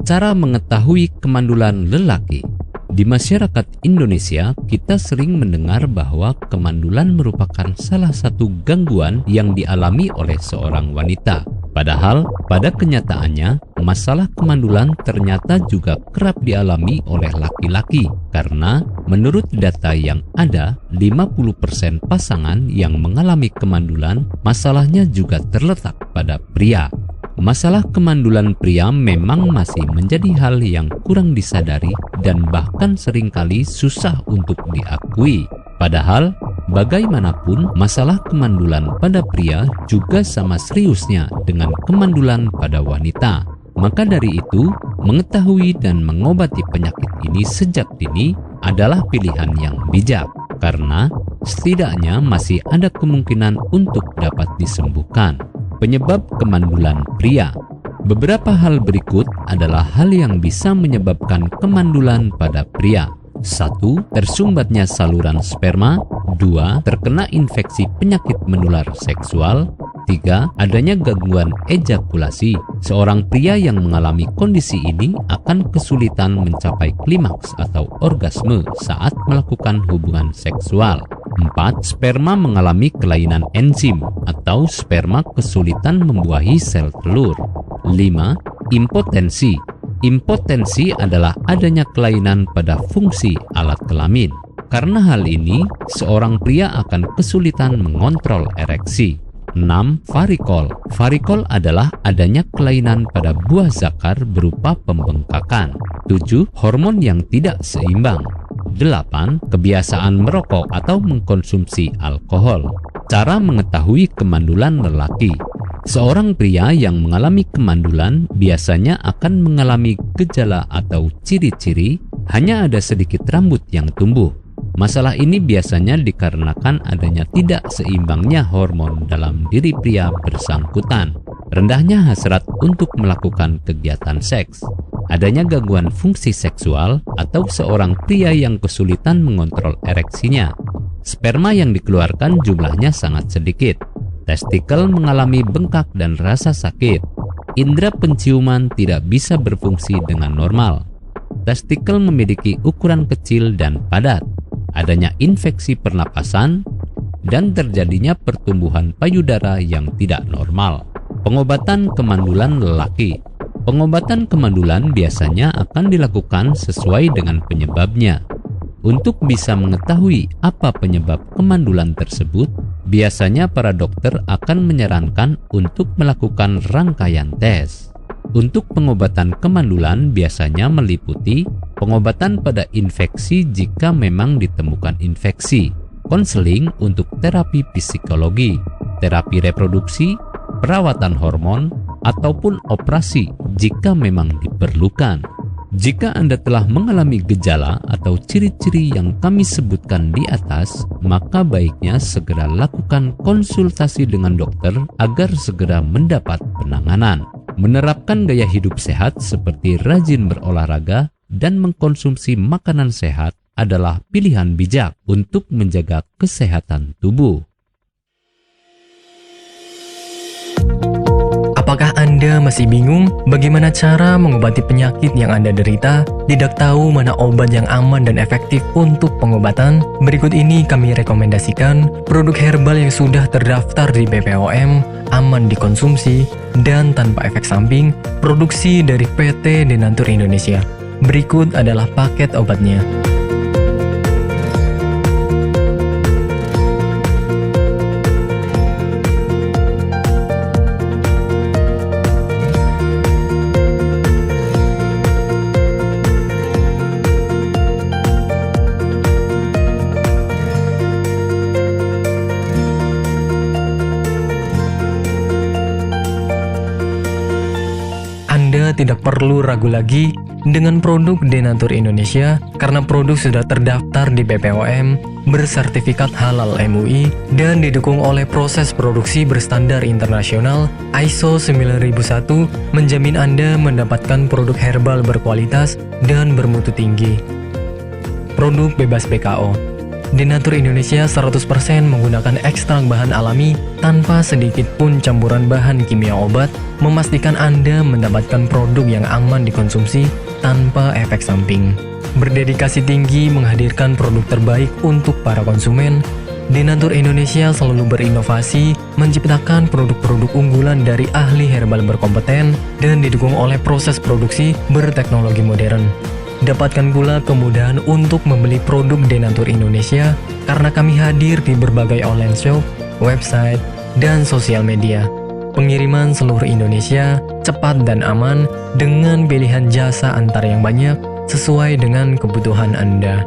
Cara mengetahui kemandulan lelaki. Di masyarakat Indonesia, kita sering mendengar bahwa kemandulan merupakan salah satu gangguan yang dialami oleh seorang wanita. Padahal, pada kenyataannya, masalah kemandulan ternyata juga kerap dialami oleh laki-laki. Karena, menurut data yang ada, 50% pasangan yang mengalami kemandulan, masalahnya juga terletak pada pria. Masalah kemandulan pria memang masih menjadi hal yang kurang disadari dan bahkan seringkali susah untuk diakui. Padahal, bagaimanapun masalah kemandulan pada pria juga sama seriusnya dengan kemandulan pada wanita. Maka dari itu, mengetahui dan mengobati penyakit ini sejak dini adalah pilihan yang bijak, karena setidaknya masih ada kemungkinan untuk dapat disembuhkan. Penyebab kemandulan pria. Beberapa hal berikut adalah hal yang bisa menyebabkan kemandulan pada pria. 1. Tersumbatnya saluran sperma. 2. Terkena infeksi penyakit menular seksual. 3. Adanya gangguan ejakulasi. Seorang pria yang mengalami kondisi ini akan kesulitan mencapai klimaks atau orgasme saat melakukan hubungan seksual. 4. Sperma mengalami kelainan enzim atau sperma kesulitan membuahi sel telur. 5. Impotensi. Impotensi adalah adanya kelainan pada fungsi alat kelamin. Karena hal ini, seorang pria akan kesulitan mengontrol ereksi. 6. Varikol. Varikol adalah adanya kelainan pada buah zakar berupa pembengkakan. 7. Hormon yang tidak seimbang. 8. Kebiasaan merokok atau mengkonsumsi alkohol. Cara mengetahui kemandulan lelaki. Seorang pria yang mengalami kemandulan biasanya akan mengalami gejala atau ciri-ciri hanya ada sedikit rambut yang tumbuh. Masalah ini biasanya dikarenakan adanya tidak seimbangnya hormon dalam diri pria bersangkutan, rendahnya hasrat untuk melakukan kegiatan seks, adanya gangguan fungsi seksual, atau seorang pria yang kesulitan mengontrol ereksinya. Sperma yang dikeluarkan jumlahnya sangat sedikit. Testikel mengalami bengkak dan rasa sakit. Indera penciuman tidak bisa berfungsi dengan normal. Testikel memiliki ukuran kecil dan padat. Adanya infeksi pernapasan, dan terjadinya pertumbuhan payudara yang tidak normal. Pengobatan kemandulan lelaki. Pengobatan kemandulan biasanya akan dilakukan sesuai dengan penyebabnya. Untuk bisa mengetahui apa penyebab kemandulan tersebut, biasanya para dokter akan menyarankan untuk melakukan rangkaian tes. Untuk pengobatan kemandulan biasanya meliputi pengobatan pada infeksi jika memang ditemukan infeksi, konseling untuk terapi psikologi, terapi reproduksi, perawatan hormon, ataupun operasi jika memang diperlukan. Jika Anda telah mengalami gejala atau ciri-ciri yang kami sebutkan di atas, maka baiknya segera lakukan konsultasi dengan dokter agar segera mendapat penanganan. Menerapkan gaya hidup sehat seperti rajin berolahraga dan mengkonsumsi makanan sehat adalah pilihan bijak untuk menjaga kesehatan tubuh. Apakah Anda masih bingung bagaimana cara mengobati penyakit yang Anda derita? Tidak tahu mana obat yang aman dan efektif untuk pengobatan? Berikut ini kami rekomendasikan produk herbal yang sudah terdaftar di BPOM, aman dikonsumsi, dan tanpa efek samping, produksi dari PT Denatur Indonesia. Berikut adalah paket obatnya. Anda tidak perlu ragu lagi dengan produk Denatur Indonesia karena produk sudah terdaftar di BPOM, bersertifikat halal MUI, dan didukung oleh proses produksi berstandar internasional ISO 9001, menjamin Anda mendapatkan produk herbal berkualitas dan bermutu tinggi. Produk bebas BKO. Denatur Indonesia 100% menggunakan ekstrak bahan alami tanpa sedikit pun campuran bahan kimia obat, memastikan Anda mendapatkan produk yang aman dikonsumsi tanpa efek samping. Berdedikasi tinggi menghadirkan produk terbaik untuk para konsumen, Denatur Indonesia selalu berinovasi, menciptakan produk-produk unggulan dari ahli herbal berkompeten dan didukung oleh proses produksi berteknologi modern. Dapatkan pula kemudahan untuk membeli produk Denatur Indonesia karena kami hadir di berbagai online shop, website, dan sosial media. Pengiriman seluruh Indonesia cepat dan aman dengan pilihan jasa antar yang banyak sesuai dengan kebutuhan Anda.